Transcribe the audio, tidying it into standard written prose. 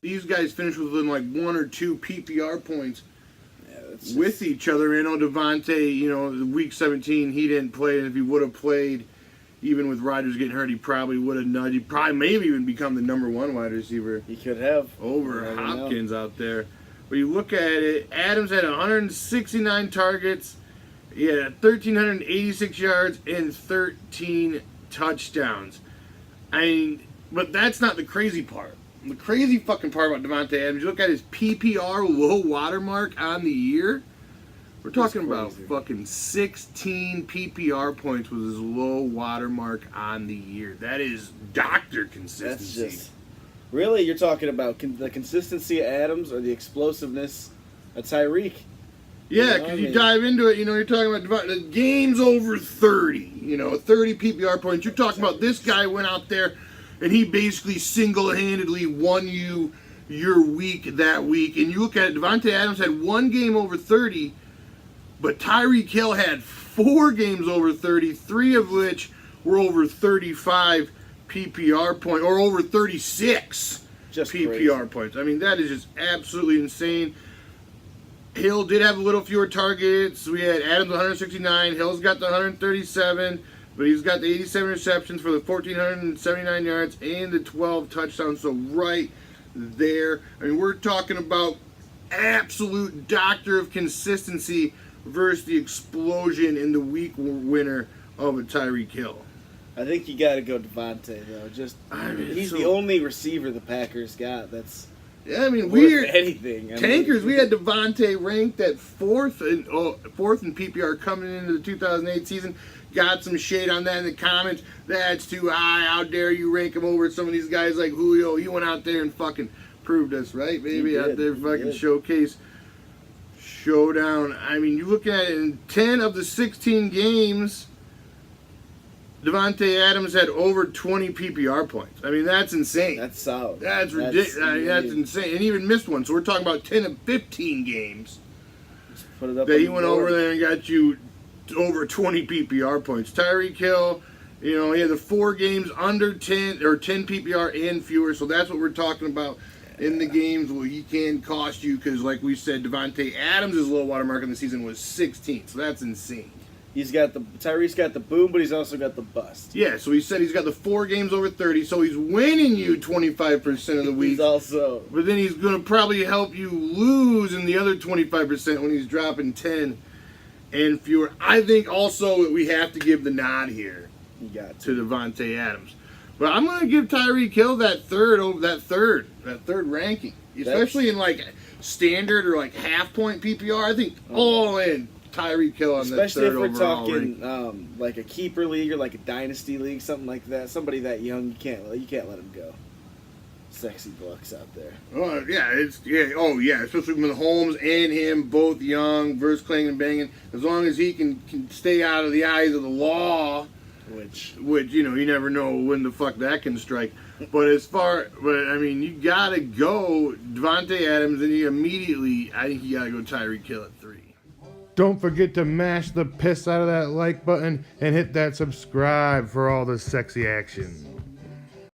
these guys finish within like 1 or 2 PPR points with just... each other. I know Davante, week 17, he didn't play, and if he would have played, even with Rodgers getting hurt, he probably would have nudged. He probably maybe even become the number 1 wide receiver. He could have. Over Hopkins out there. But you look at it, Adams had 169 targets, he had 1,386 yards, and 13 touchdowns. But that's not the crazy part. The crazy fucking part about Davante Adams, you look at his PPR low watermark on the year. We're talking about fucking 16 PPR points was his low watermark on the year. That is doctor consistency. That's just... Really, you're talking about the consistency of Adams or the explosiveness of Tyreek? Yeah, because you dive into it, you're talking about the games over 30, 30 PPR points. You're talking about this guy went out there and he basically single-handedly won you your week that week. And you look at it, Davante Adams had 1 game over 30, but Tyreek Hill had 4 games over 30, 3 of which were over 35 PPR point, or over 36 just PPR crazy. points. I mean, that is just absolutely insane. Hill did have a little fewer targets. We had Adams 169. Hill's got the 137, but he's got the 87 receptions for the 1,479 yards and the 12 touchdowns. So right there, I mean, we're talking about absolute doctor of consistency versus the explosion in the week winner of a Tyreek Hill. I think you got to go Davante though. He's the only receiver the Packers got that's we're anything. Tankers. We had Davante ranked at 4th in PPR coming into the 2008 season. Got some shade on that in the comments. That's too high. How dare you rank him over some of these guys like Julio? He went out there and fucking proved us, right, baby? Out there fucking showcase. Showdown. I mean, you look at it in 10 of the 16 games, Davante Adams had over 20 PPR points. I mean, that's insane. That's solid. That's ridiculous. That's insane. And he even missed one. So we're talking about 10 of 15 games put it up that he went over there and got you over 20 PPR points. Tyreek Hill, he had the 4 games under 10 or 10 PPR and fewer. So that's what we're talking about in the games where he can cost you, because like we said, Davante Adams' low watermark in the season was 16. So that's insane. Tyreek's got the boom, but he's also got the bust. Yeah, so he said he's got the 4 games over 30, so he's winning you 25% of the week. But then he's going to probably help you lose in the other 25% when he's dropping 10 and fewer. I think also we have to give the nod here to Davante Adams. But I'm going to give Tyreek Hill that third ranking, especially in like standard or like half point PPR. I think all in. Tyreek Hill on that third overall. Especially if we're talking like a keeper league or like a dynasty league, something like that. Somebody that young, you can't let him go. Sexy bucks out there. Oh yeah, especially with Holmes and him both young, versus clanging and banging. As long as he can stay out of the eyes of the law, which you never know when the fuck that can strike. But I mean, you gotta go Davante Adams, and I think you gotta go Tyreek Hill at 3. Don't forget to mash the piss out of that like button and hit that subscribe for all the sexy action.